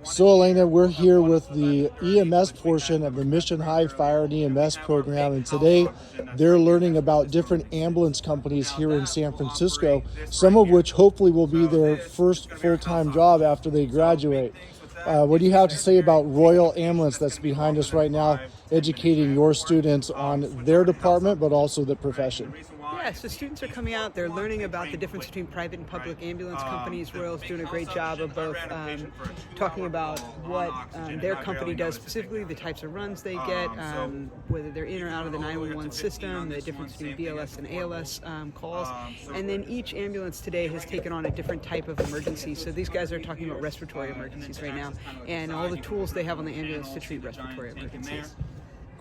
So Elena, we're here with the EMS portion of the Mission High Fire and EMS program, and today they're learning about different ambulance companies here in San Francisco, some of which hopefully will be their first full-time job after they graduate. What do you have to say about Royal Ambulance that's behind us right now, educating your students on their department, but also the profession? Yeah, so students are coming out, they're learning about the difference between private and public ambulance companies. Royal's doing a great job of both talking about what their company does specifically, the types of runs they get, whether they're in or out of the 911 system, the difference between BLS and ALS calls. And then each ambulance today has taken on a different type of emergency. So these guys are talking about respiratory emergencies right now and all the tools they have on the ambulance to treat respiratory emergencies.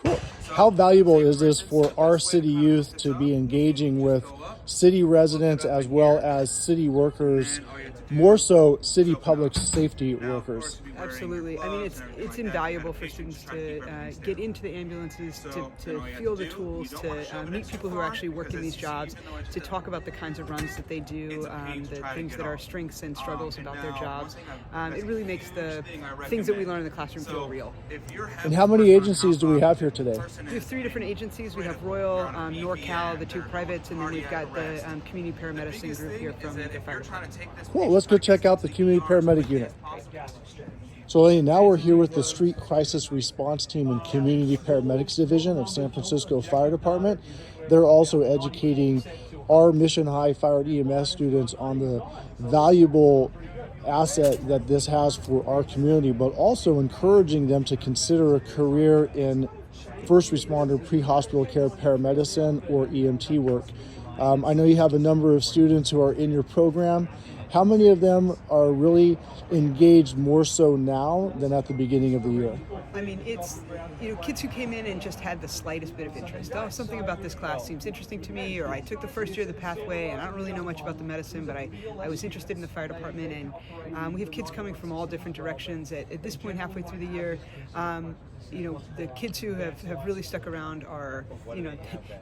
Cool. How valuable is this for our city youth to be engaging with city residents as well as city workers, more so city public safety workers? Absolutely. I mean, it's invaluable for students to get into the ambulances, to feel the tools, to meet people who are actually working these jobs, to talk about the kinds of runs that they do, the things that are strengths and struggles about their jobs. It really makes the things that we learn in the classroom feel real. And how many agencies do we have here today? We have 3 different agencies. We have Royal, NORCAL, the 2 privates, and then we've got the community paramedicine group here from the fire department. Cool. Let's go check out the community paramedic unit. So now we're here with the Street Crisis Response Team and Community Paramedics Division of San Francisco Fire Department. They're also educating our Mission High Fire and EMS students on the valuable asset that this has for our community, but also encouraging them to consider a career in first responder pre-hospital care paramedicine or EMT work. I know you have a number of students who are in your program. How many of them are really engaged more so now than at the beginning of the year? I mean, it's, kids who came in and just had the slightest bit of interest. Oh, something about this class seems interesting to me, or I took the first year of the pathway and I don't really know much about the medicine, but I was interested in the fire department. And we have kids coming from all different directions. At this point, halfway through the year, the kids who have really stuck around are,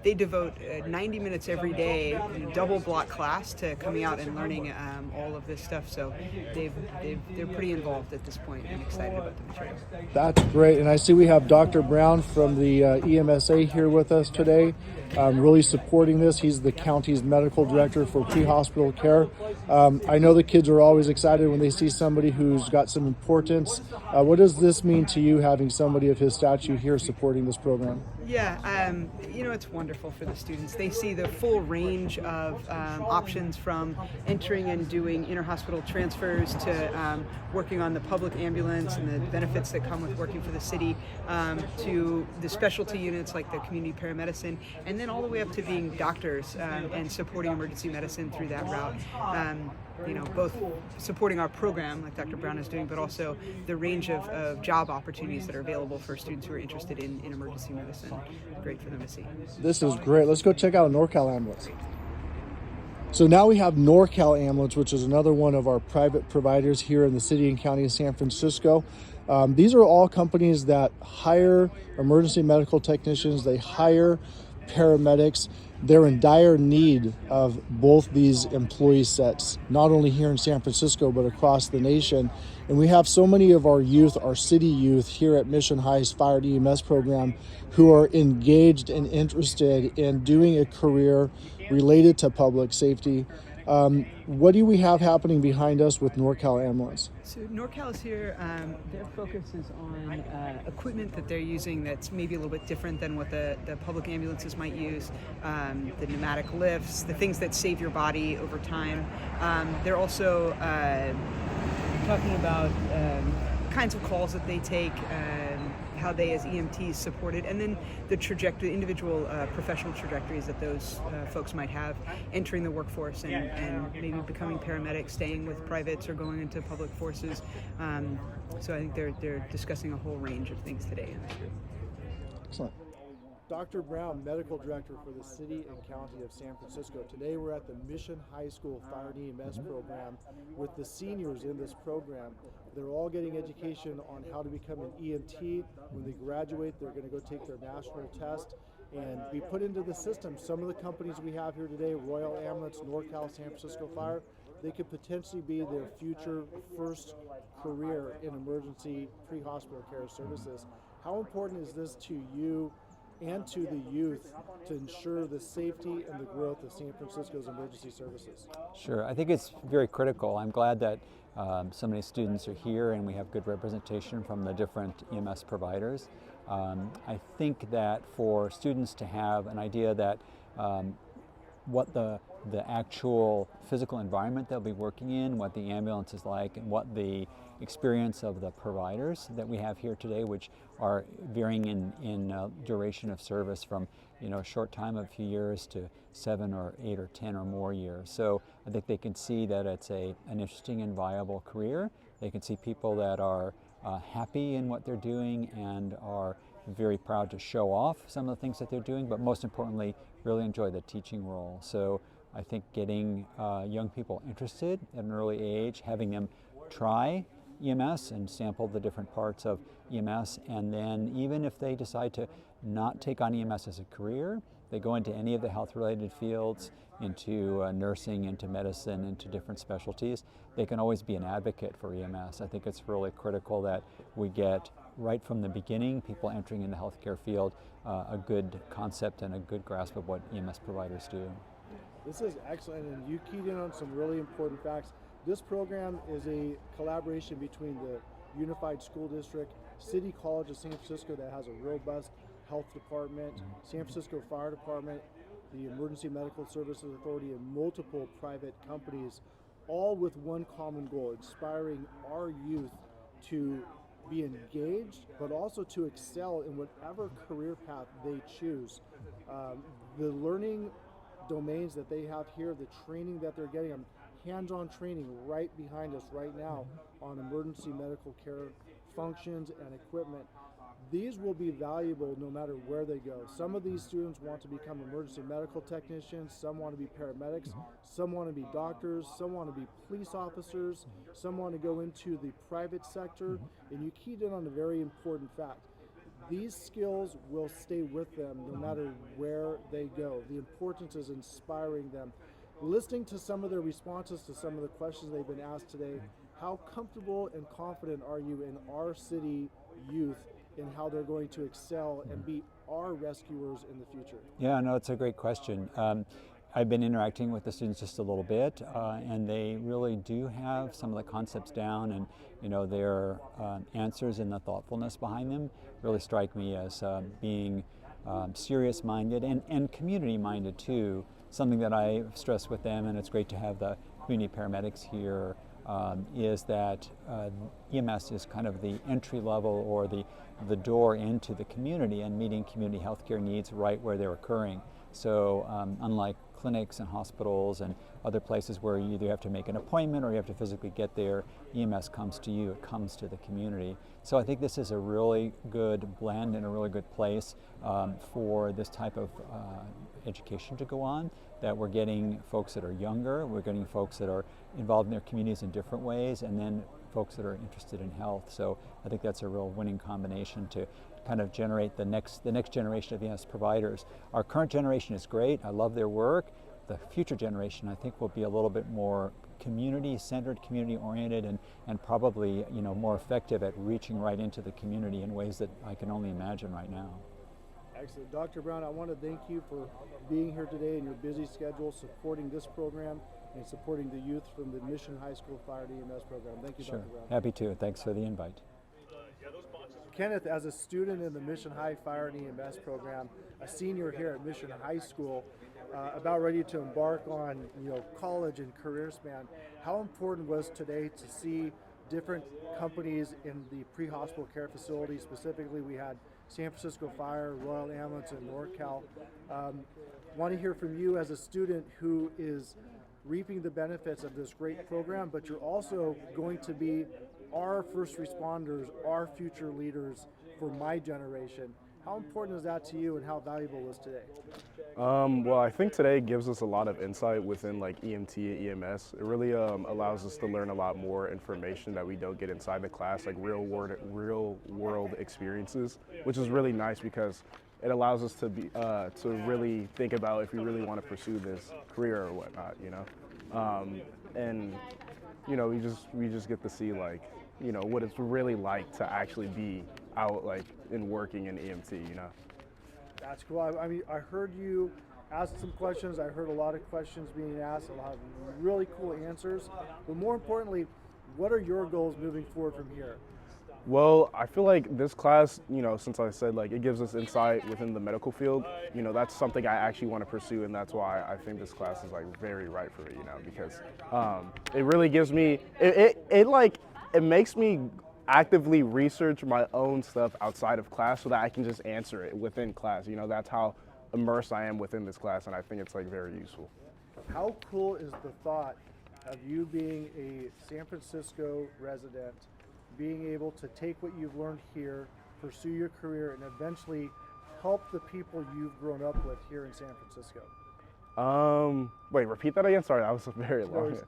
they devote 90 minutes every day, double block class to coming out and learning all of this stuff. So they're pretty involved at this point and excited about the material. That's great. And I see we have Dr. Brown from the EMSA here with us today, really supporting this. He's the county's medical director for pre-hospital care. I know the kids are always excited when they see somebody who's got some importance. What does this mean to you, having somebody of his stature here supporting this program? Yeah, it's wonderful for the students. They see the full range of options, from entering and doing inter-hospital transfers to working on the public ambulance and the benefits that come with working for the city, to the specialty units like the community paramedicine, and then all the way up to being doctors and supporting emergency medicine through that route. Both supporting our program like Dr. Brown is doing, but also the range of job opportunities that are available for students who are interested in emergency medicine. Great for them to see. This is great. Let's go check out NORCAL Ambulance. So now we have NORCAL Ambulance, which is another one of our private providers here in the city and county of San Francisco. These are all companies that hire emergency medical technicians. They hire paramedics. They're in dire need of both these employee sets, not only here in San Francisco, but across the nation. And we have so many of our youth, our city youth here at Mission High's Fire and EMS program who are engaged and interested in doing a career related to public safety. What do we have happening behind us with NORCAL Ambulance? So NORCAL is here. Their focus is on equipment that they're using that's maybe a little bit different than what the public ambulances might use. The pneumatic lifts, the things that save your body over time. They're also talking about kinds of calls that they take, how they as EMTs support it, and then the trajectory, individual professional trajectories that those folks might have entering the workforce and maybe becoming paramedics, staying with privates, or going into public forces. So I think they're discussing a whole range of things today in this group. Excellent. Dr. Brown, Medical Director for the City and County of San Francisco. Today we're at the Mission High School Fire and EMS program with the seniors in this program. They're all getting education on how to become an EMT. When they graduate, they're going to go take their national test and be put into the system. Some of the companies we have here today, Royal Ambulance, NORCAL, San Francisco Fire, they could potentially be their future first career in emergency pre-hospital care services. How important is this to you and to the youth to ensure the safety and the growth of San Francisco's emergency services? Sure, I think it's very critical. I'm glad that so many students are here and we have good representation from the different EMS providers. I think that for students to have an idea that what the actual physical environment they'll be working in, what the ambulance is like, and what the experience of the providers that we have here today, which are varying in duration of service from a short time of a few years to 7 or 8 or 10 or more years. So I think they can see that it's an interesting and viable career. They can see people that are happy in what they're doing and are very proud to show off some of the things that they're doing, but most importantly, really enjoy the teaching role. So I think getting young people interested at an early age, having them try EMS and sample the different parts of EMS, and then even if they decide to not take on EMS as a career, they go into any of the health-related fields, into nursing, into medicine, into different specialties, they can always be an advocate for EMS. I think it's really critical that we get right from the beginning, people entering in the healthcare field, a good concept and a good grasp of what EMS providers do. This is excellent, and you keyed in on some really important facts. This program is a collaboration between the Unified School District, City College of San Francisco that has a robust health department, San Francisco Fire Department, the Emergency Medical Services Authority, and multiple private companies, all with one common goal: inspiring our youth to be engaged, but also to excel in whatever career path they choose. The learning domains that they have here, the training that they're getting, hands-on training right behind us right now on emergency medical care functions and equipment. These will be valuable no matter where they go. Some of these students want to become emergency medical technicians, some want to be paramedics, some want to be doctors, some want to be police officers, some want to go into the private sector, and you keyed in on a very important fact. These skills will stay with them no matter where they go. The importance is inspiring them. Listening to some of their responses to some of the questions they've been asked today, how comfortable and confident are you in our city youth in how they're going to excel and be our rescuers in the future? Yeah, no, it's a great question. I've been interacting with the students just a little bit, and they really do have some of the concepts down, and their answers and the thoughtfulness behind them really strike me as being serious-minded and community-minded too. Something that I stress with them, and it's great to have the community paramedics here, is that EMS is kind of the entry level or the door into the community and meeting community healthcare needs right where they're occurring. So unlike clinics and hospitals and other places where you either have to make an appointment or you have to physically get there, EMS comes to you, it comes to the community. So I think this is a really good blend and a really good place for this type of education to go on, that we're getting folks that are younger, we're getting folks that are involved in their communities in different ways, and then folks that are interested in health. So I think that's a real winning combination to kind of generate the next generation of EMS providers. Our current generation is great. I love their work. The future generation, I think, will be a little bit more community-centered, community-oriented, and probably more effective at reaching right into the community in ways that I can only imagine right now. Excellent. Dr. Brown, I want to thank you for being here today in your busy schedule, supporting this program and supporting the youth from the Mission High School Fire EMS program. Thank you, Sure. Dr. Brown. Happy to. Thanks for the invite. Kenneth, as a student in the Mission High Fire and EMS program, a senior here at Mission High School, about ready to embark on college and career span, how important was today to see different companies in the pre-hospital care facility? Specifically, we had San Francisco Fire, Royal Ambulance, and NORCAL. Want to hear from you as a student who is reaping the benefits of this great program, but you're also going to be our first responders, our future leaders for my generation. How important is that to you, and how valuable was today? Well, I think today gives us a lot of insight within like EMT and EMS. It really allows us to learn a lot more information that we don't get inside the class, like real world experiences, which is really nice because it allows us to really think about if we really want to pursue this career or whatnot, And you know, we just get to see like, you know, what it's really like to actually be out like and working in EMT, you know. That's cool. I mean, I heard you ask some questions. I heard a lot of questions being asked, a lot of really cool answers. But more importantly, what are your goals moving forward from here? Well, I feel like this class, you know, since I said like it gives us insight within the medical field, you know, that's something I actually want to pursue, and that's why I think this class is like very right for me, you know, because it really gives me, it makes me actively research my own stuff outside of class so that I can just answer it within class. You know, that's how immersed I am within this class, and I think it's like very useful. How cool is the thought of you being a San Francisco resident, being able to take what you've learned here, pursue your career, and eventually help the people you've grown up with here in San Francisco? Wait, repeat that again? Sorry, that was very long.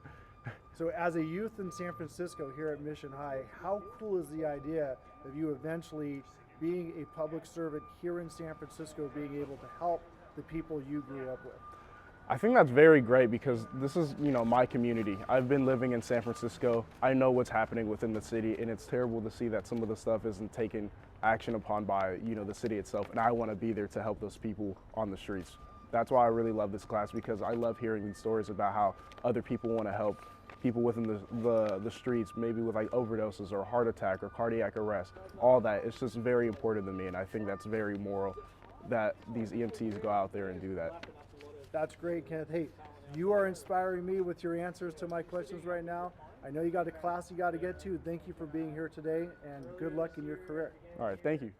So as a youth in San Francisco here at Mission High, how cool is the idea of you eventually being a public servant here in San Francisco, being able to help the people you grew up with? I think that's very great because this is, you know, my community. I've been living in San Francisco. I know what's happening within the city, and it's terrible to see that some of the stuff isn't taken action upon by, you know, the city itself. And I want to be there to help those people on the streets. That's why I really love this class, because I love hearing these stories about how other people want to help people within the streets, maybe with like overdoses or heart attack or cardiac arrest, all that. It's just very important to me, and I think that's very moral that these EMTs go out there and do that. That's great, Kenneth. Hey, you are inspiring me with your answers to my questions right now. I know you got a class you got to get to. Thank you for being here today, and good luck in your career. All right, thank you.